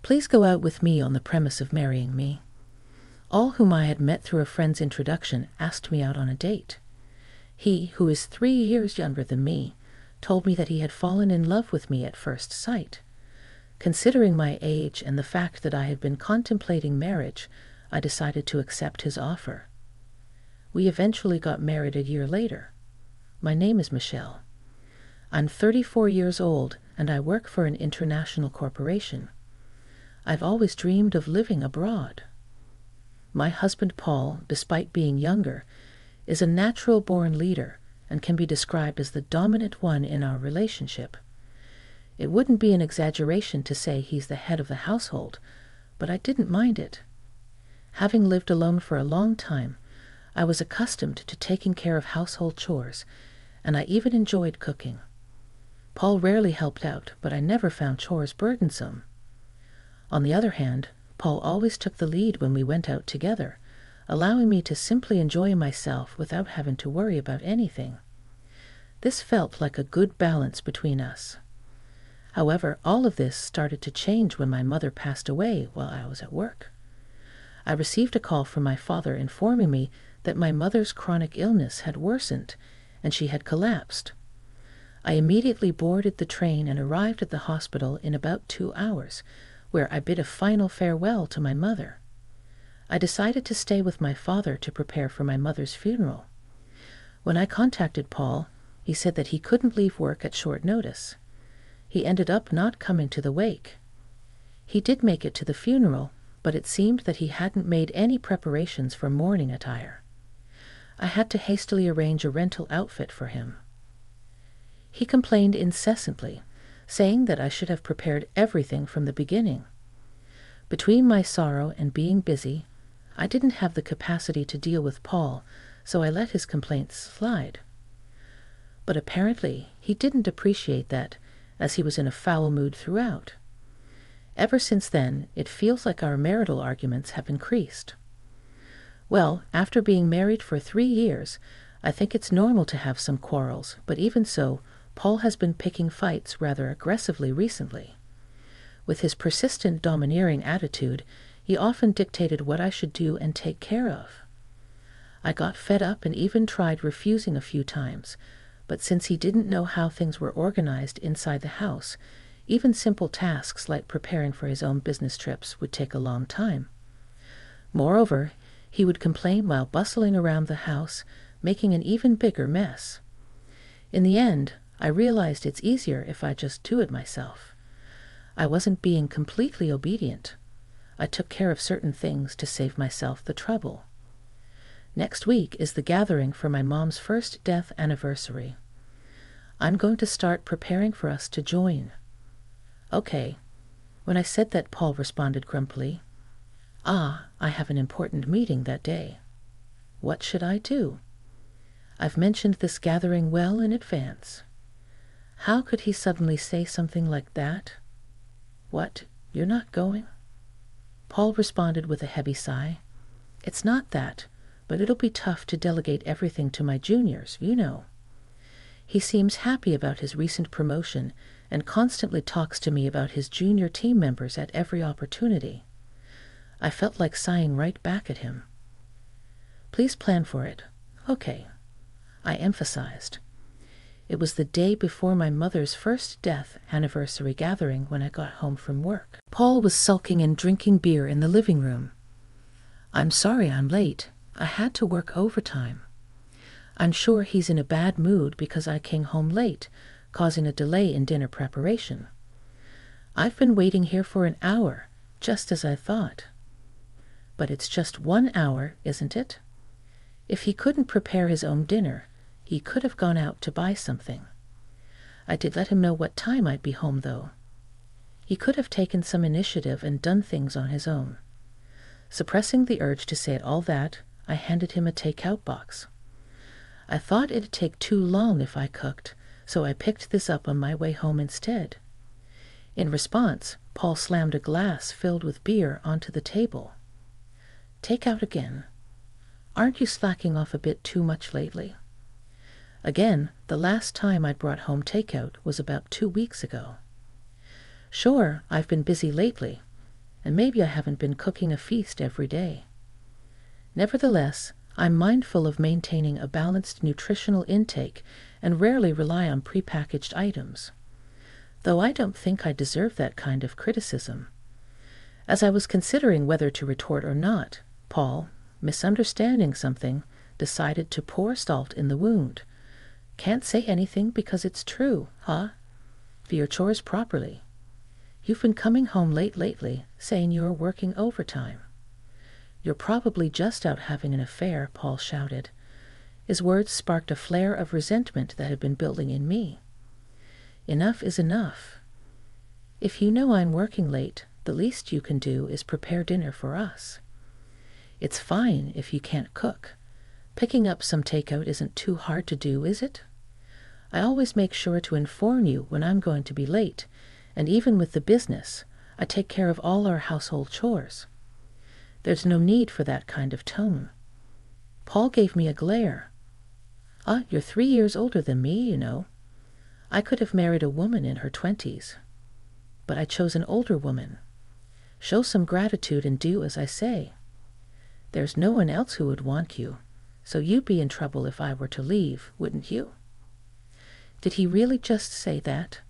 Please go out with me on the premise of marrying me. All whom I had met through a friend's introduction asked me out on a date. He, who is 3 years younger than me, told me that he had fallen in love with me at first sight. Considering my age and the fact that I had been contemplating marriage, I decided to accept his offer. We eventually got married a year later. My name is Michelle. I'm 34 years old and I work for an international corporation. I've always dreamed of living abroad. My husband Paul, despite being younger, is a natural-born leader and can be described as the dominant one in our relationship. It wouldn't be an exaggeration to say he's the head of the household, but I didn't mind it. Having lived alone for a long time, I was accustomed to taking care of household chores, and I even enjoyed cooking. Paul rarely helped out, but I never found chores burdensome. On the other hand, Paul always took the lead when we went out together, allowing me to simply enjoy myself without having to worry about anything. This felt like a good balance between us. However, all of this started to change when my mother passed away while I was at work. I received a call from my father informing me that my mother's chronic illness had worsened and she had collapsed. I immediately boarded the train and arrived at the hospital in about 2 hours, where I bid a final farewell to my mother. I decided to stay with my father to prepare for my mother's funeral. When I contacted Paul, he said that he couldn't leave work at short notice. He ended up not coming to the wake. He did make it to the funeral, but it seemed that he hadn't made any preparations for mourning attire. I had to hastily arrange a rental outfit for him. He complained incessantly, saying that I should have prepared everything from the beginning. Between my sorrow and being busy, I didn't have the capacity to deal with Paul, so I let his complaints slide. But apparently he didn't appreciate that, as he was in a foul mood throughout. Ever since then, it feels like our marital arguments have increased. Well, after being married for 3 years, I think it's normal to have some quarrels, but even so, Paul has been picking fights rather aggressively recently. With his persistent domineering attitude, he often dictated what I should do and take care of. I got fed up and even tried refusing a few times, but since he didn't know how things were organized inside the house, even simple tasks like preparing for his own business trips would take a long time. Moreover, he would complain while bustling around the house, making an even bigger mess. In the end, I realized it's easier if I just do it myself. I wasn't being completely obedient. I took care of certain things to save myself the trouble. Next week is the gathering for my mom's first death anniversary. I'm going to start preparing for us to join. Okay. When I said that, Paul responded grumpily, I have an important meeting that day. What should I do? I've mentioned this gathering well in advance. How could he suddenly say something like that? What, you're not going? Paul responded with a heavy sigh. It's not that, but it'll be tough to delegate everything to my juniors, you know. He seems happy about his recent promotion and constantly talks to me about his junior team members at every opportunity. I felt like sighing right back at him. Please plan for it. Okay. I emphasized. It was the day before my mother's first death anniversary gathering when I got home from work. Paul was sulking and drinking beer in the living room. I'm sorry I'm late. I had to work overtime. I'm sure he's in a bad mood because I came home late, causing a delay in dinner preparation. I've been waiting here for an hour, just as I thought. But it's just 1 hour, isn't it? If he couldn't prepare his own dinner, he could have gone out to buy something. I did let him know what time I'd be home, though. He could have taken some initiative and done things on his own. Suppressing the urge to say all that, I handed him a take-out box. I thought it'd take too long if I cooked, so I picked this up on my way home instead. In response, Paul slammed a glass filled with beer onto the table. Take out again. Aren't you slacking off a bit too much lately? Again, the last time I'd brought home takeout was about 2 weeks ago. Sure, I've been busy lately, and maybe I haven't been cooking a feast every day. Nevertheless, I'm mindful of maintaining a balanced nutritional intake and rarely rely on prepackaged items, though I don't think I deserve that kind of criticism. As I was considering whether to retort or not, Paul, misunderstanding something, decided to pour salt in the wound. Can't say anything because it's true, huh? Do your chores properly. You've been coming home late lately, saying you are working overtime. You're probably just out having an affair, Paul shouted. His words sparked a flare of resentment that had been building in me. Enough is enough. If you know I'm working late, the least you can do is prepare dinner for us. It's fine if you can't cook. Picking up some takeout isn't too hard to do, is it? I always make sure to inform you when I'm going to be late, and even with the business, I take care of all our household chores. There's no need for that kind of tone. Paul gave me a glare. You're 3 years older than me, you know. I could have married a woman in her 20s. But I chose an older woman. Show some gratitude and do as I say. There's no one else who would want you, so you'd be in trouble if I were to leave, wouldn't you? Did he really just say that?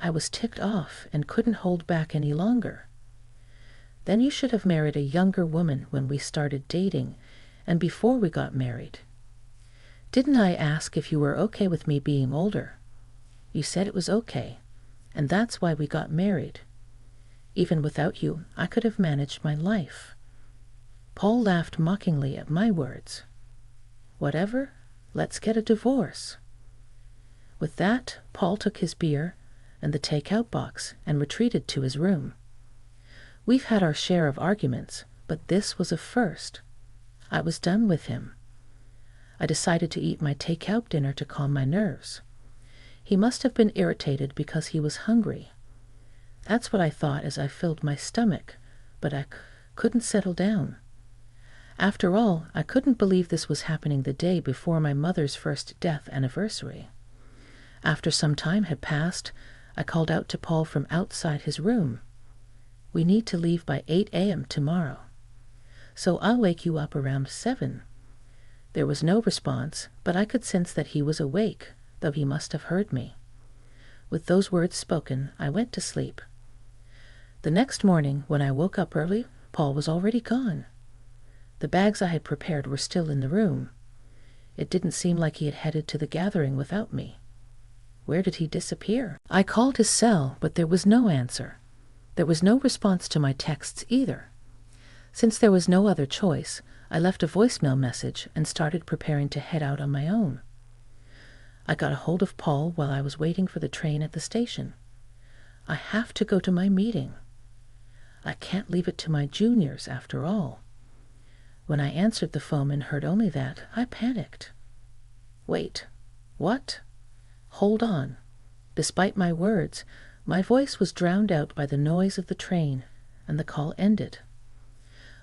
I was ticked off and couldn't hold back any longer. Then you should have married a younger woman when we started dating and before we got married. Didn't I ask if you were okay with me being older? You said it was okay, and that's why we got married. Even without you, I could have managed my life. Paul laughed mockingly at my words. Whatever, let's get a divorce. With that, Paul took his beer and the take-out box and retreated to his room. We've had our share of arguments, but this was a first. I was done with him. I decided to eat my take-out dinner to calm my nerves. He must have been irritated because he was hungry. That's what I thought as I filled my stomach, but I couldn't settle down. After all, I couldn't believe this was happening the day before my mother's first death anniversary. After some time had passed, I called out to Paul from outside his room. We need to leave by 8 a.m. tomorrow. So I'll wake you up around 7. There was no response, but I could sense that he was awake, though he must have heard me. With those words spoken, I went to sleep. The next morning, when I woke up early, Paul was already gone. The bags I had prepared were still in the room. It didn't seem like he had headed to the gathering without me. Where did he disappear? I called his cell, but there was no answer. There was no response to my texts either. Since there was no other choice, I left a voicemail message and started preparing to head out on my own. I got a hold of Paul while I was waiting for the train at the station. I have to go to my meeting. I can't leave it to my juniors, after all. When I answered the phone and heard only that, I panicked. Wait, what? Hold on. Despite my words, my voice was drowned out by the noise of the train, and the call ended.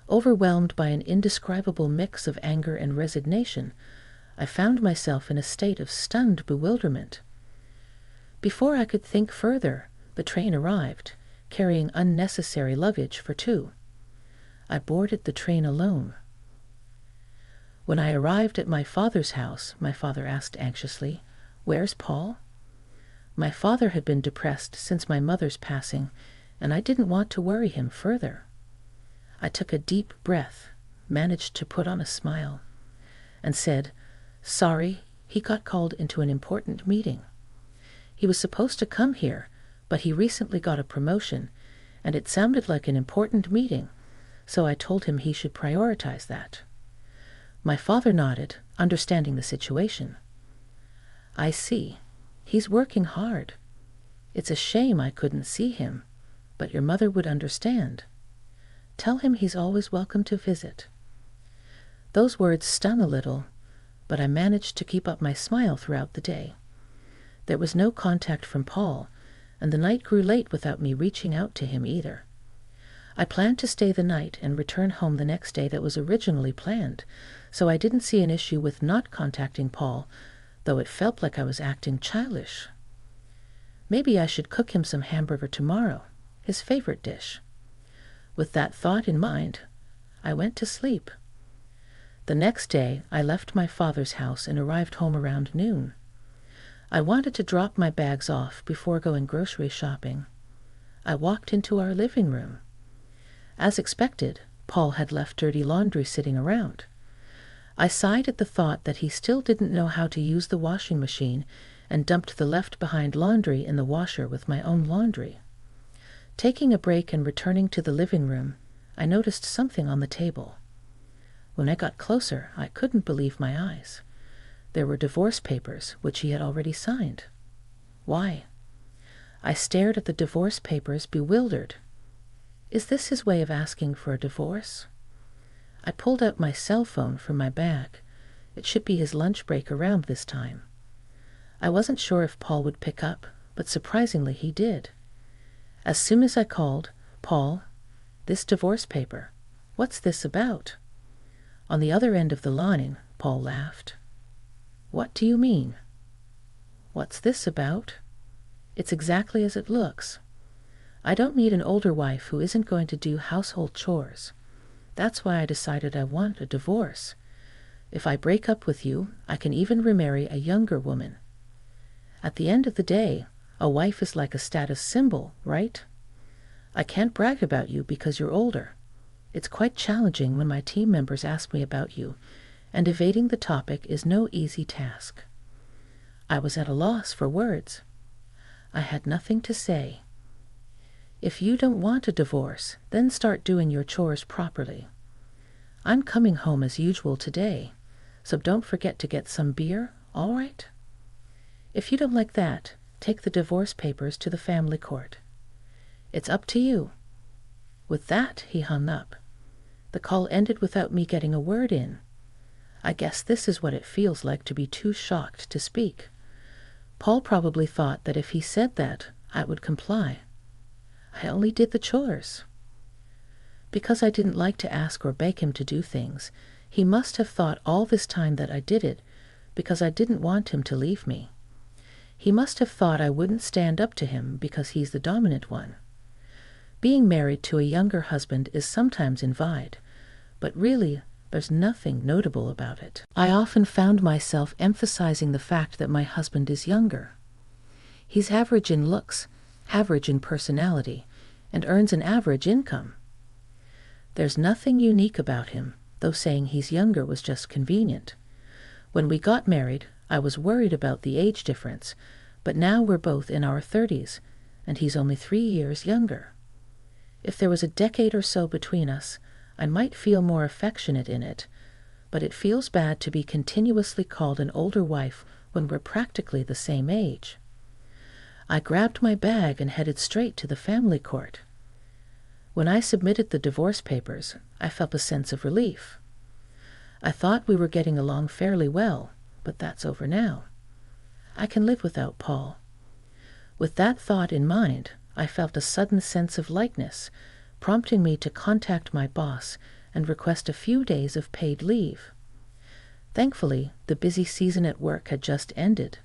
Overwhelmed by an indescribable mix of anger and resignation, I found myself in a state of stunned bewilderment. Before I could think further, the train arrived, carrying unnecessary luggage for 2. I boarded the train alone. When I arrived at my father's house, my father asked anxiously, "Where's Paul?" My father had been depressed since my mother's passing, and I didn't want to worry him further. I took a deep breath, managed to put on a smile, and said, "Sorry, he got called into an important meeting. He was supposed to come here, but he recently got a promotion, and it sounded like an important meeting, so I told him he should prioritize that." My father nodded, understanding the situation. "I see. He's working hard. It's a shame I couldn't see him, but your mother would understand. Tell him he's always welcome to visit." Those words stung a little, but I managed to keep up my smile throughout the day. There was no contact from Paul, and the night grew late without me reaching out to him either. I planned to stay the night and return home the next day that was originally planned, so I didn't see an issue with not contacting Paul, though it felt like I was acting childish. Maybe I should cook him some hamburger tomorrow, his favorite dish. With that thought in mind, I went to sleep. The next day, I left my father's house and arrived home around noon. I wanted to drop my bags off before going grocery shopping. I walked into our living room. As expected, Paul had left dirty laundry sitting around. I sighed at the thought that he still didn't know how to use the washing machine and dumped the left-behind laundry in the washer with my own laundry. Taking a break and returning to the living room, I noticed something on the table. When I got closer, I couldn't believe my eyes. There were divorce papers, which he had already signed. Why? I stared at the divorce papers, bewildered. Is this his way of asking for a divorce? I pulled out my cell phone from my bag. It should be his lunch break around this time. I wasn't sure if Paul would pick up, but surprisingly he did. As soon as I called, "Paul, this divorce paper, what's this about?" On the other end of the line, Paul laughed. "What do you mean?" "What's this about? It's exactly as it looks. I don't need an older wife who isn't going to do household chores. That's why I decided I want a divorce. If I break up with you, I can even remarry a younger woman. At the end of the day, a wife is like a status symbol, right? I can't brag about you because you're older. It's quite challenging when my team members ask me about you, and evading the topic is no easy task." I was at a loss for words. I had nothing to say. "If you don't want a divorce, then start doing your chores properly. I'm coming home as usual today, so don't forget to get some beer, all right? If you don't like that, take the divorce papers to the family court. It's up to you." With that, he hung up. The call ended without me getting a word in. I guess this is what it feels like to be too shocked to speak. Paul probably thought that if he said that, I would comply. I only did the chores. Because I didn't like to ask or beg him to do things, he must have thought all this time that I did it because I didn't want him to leave me. He must have thought I wouldn't stand up to him because he's the dominant one. Being married to a younger husband is sometimes envied, but really, there's nothing notable about it. I often found myself emphasizing the fact that my husband is younger. He's average in looks, average in personality, and earns an average income. There's nothing unique about him, though saying he's younger was just convenient. When we got married, I was worried about the age difference, but now we're both in our 30s, and he's only 3 years younger. If there was a decade or so between us, I might feel more affectionate in it, but it feels bad to be continuously called an older wife when we're practically the same age. I grabbed my bag and headed straight to the family court. When I submitted the divorce papers, I felt a sense of relief. I thought we were getting along fairly well, but that's over now. I can live without Paul. With that thought in mind, I felt a sudden sense of lightness, prompting me to contact my boss and request a few days of paid leave. Thankfully, the busy season at work had just ended.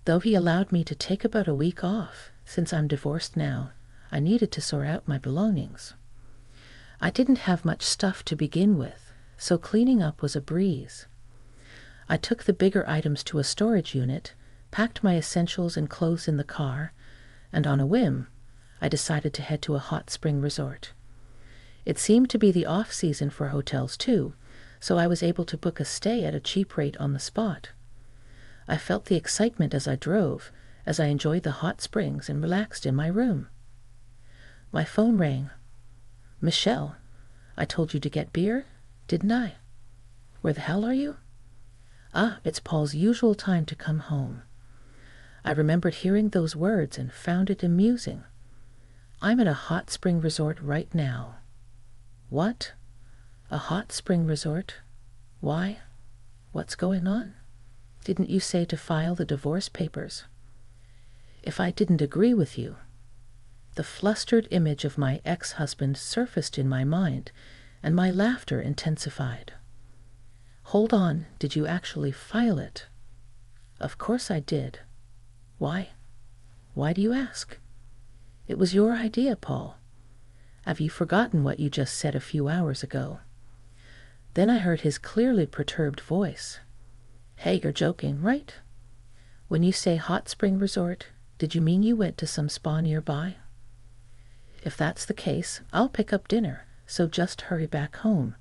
Though he allowed me to take about a week off, since I'm divorced now, I needed to sort out my belongings. I didn't have much stuff to begin with, so cleaning up was a breeze. I took the bigger items to a storage unit, packed my essentials and clothes in the car, and on a whim, I decided to head to a hot spring resort. It seemed to be the off-season for hotels too, so I was able to book a stay at a cheap rate on the spot. I felt the excitement as I drove, as I enjoyed the hot springs and relaxed in my room. My phone rang. "Michelle, I told you to get beer, didn't I? Where the hell are you?" "Ah, it's Paul's usual time to come home." I remembered hearing those words and found it amusing. I'm at a hot spring resort right now. What? A hot spring resort? Why? What's going on? Didn't you say to file the divorce papers? If I didn't agree with you. The flustered image of my ex-husband surfaced in my mind, and my laughter intensified. Hold on, did you actually file it? Of course I did. Why? Why do you ask? It was your idea, Paul. Have you forgotten what you just said a few hours ago?" Then I heard his clearly perturbed voice. "Hey, you're joking, right? When you say hot spring resort, did you mean you went to some spa nearby? If that's the case, I'll pick up dinner, so just hurry back home."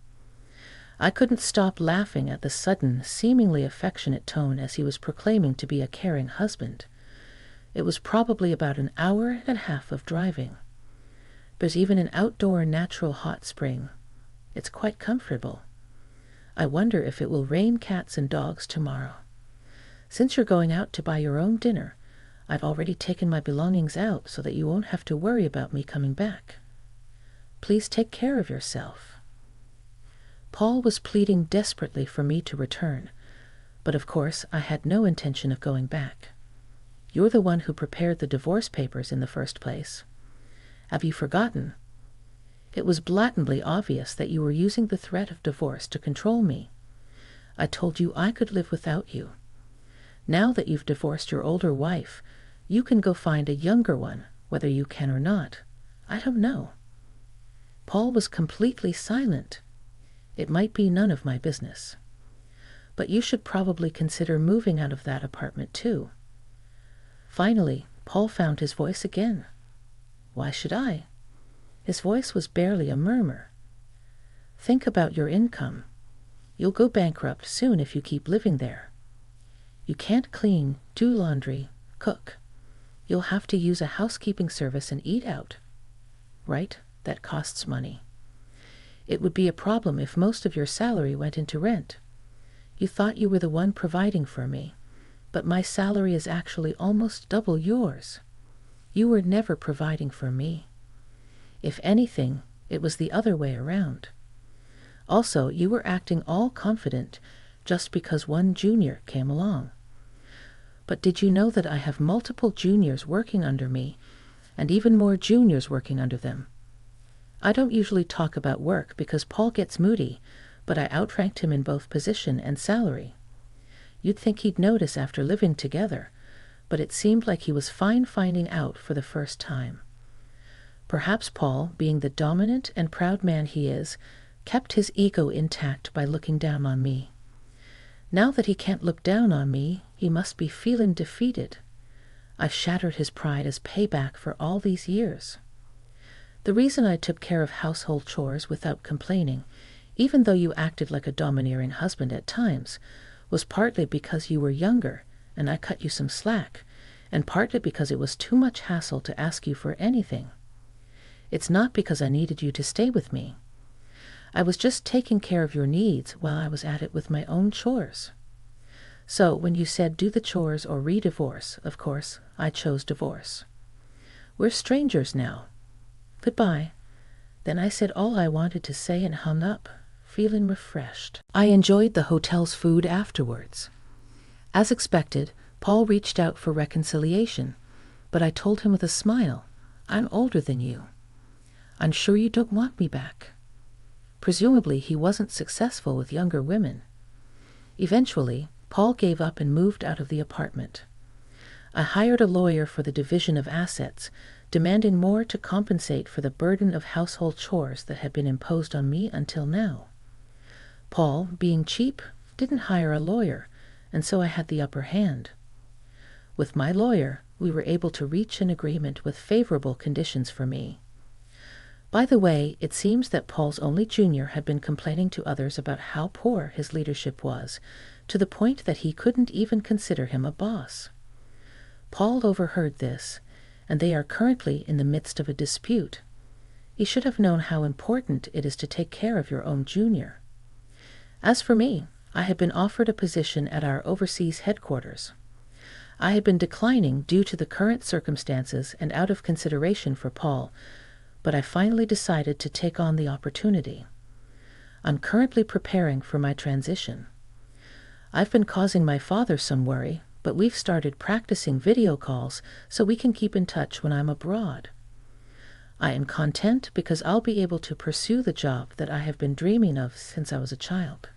I couldn't stop laughing at the sudden, seemingly affectionate tone as he was proclaiming to be a caring husband. It was probably about an hour and a half of driving. There's even an outdoor natural hot spring. It's quite comfortable. I wonder if it will rain cats and dogs tomorrow. Since you're going out to buy your own dinner, I've already taken my belongings out so that you won't have to worry about me coming back. Please take care of yourself." Paul was pleading desperately for me to return, but of course I had no intention of going back. "You're the one who prepared the divorce papers in the first place. Have you forgotten? It was blatantly obvious that you were using the threat of divorce to control me. I told you I could live without you. Now that you've divorced your older wife, you can go find a younger one, whether you can or not. I don't know." Paul was completely silent. It might be none of my business. "But you should probably consider moving out of that apartment too." Finally, Paul found his voice again. "Why should I?" His voice was barely a murmur. "Think about your income. You'll go bankrupt soon if you keep living there. You can't clean, do laundry, cook. You'll have to use a housekeeping service and eat out. Right? That costs money. It would be a problem if most of your salary went into rent. You thought you were the one providing for me, but my salary is actually almost double yours. You were never providing for me. If anything, it was the other way around. Also, you were acting all confident just because one junior came along. But did you know that I have multiple juniors working under me, and even more juniors working under them? I don't usually talk about work because Paul gets moody, but I outranked him in both position and salary. You'd think he'd notice after living together, but it seemed like he was fine finding out for the first time. Perhaps Paul, being the dominant and proud man he is, kept his ego intact by looking down on me. Now that he can't look down on me, he must be feeling defeated. I've shattered his pride as payback for all these years. The reason I took care of household chores without complaining, even though you acted like a domineering husband at times, was partly because you were younger and I cut you some slack, and partly because it was too much hassle to ask you for anything. It's not because I needed you to stay with me. I was just taking care of your needs while I was at it with my own chores. So when you said do the chores or re-divorce, of course, I chose divorce. We're strangers now. Goodbye." Then I said all I wanted to say and hung up, feeling refreshed. I enjoyed the hotel's food afterwards. As expected, Paul reached out for reconciliation, but I told him with a smile, "I'm older than you. I'm sure you don't want me back." Presumably he wasn't successful with younger women. Eventually, Paul gave up and moved out of the apartment. I hired a lawyer for the division of assets, demanding more to compensate for the burden of household chores that had been imposed on me until now. Paul, being cheap, didn't hire a lawyer, and so I had the upper hand. With my lawyer, we were able to reach an agreement with favorable conditions for me. By the way, it seems that Paul's only junior had been complaining to others about how poor his leadership was, to the point that he couldn't even consider him a boss. Paul overheard this, and they are currently in the midst of a dispute. He should have known how important it is to take care of your own junior. As for me, I had been offered a position at our overseas headquarters. I had been declining due to the current circumstances and out of consideration for Paul, but I finally decided to take on the opportunity. I'm currently preparing for my transition. I've been causing my father some worry, but we've started practicing video calls so we can keep in touch when I'm abroad. I am content because I'll be able to pursue the job that I have been dreaming of since I was a child.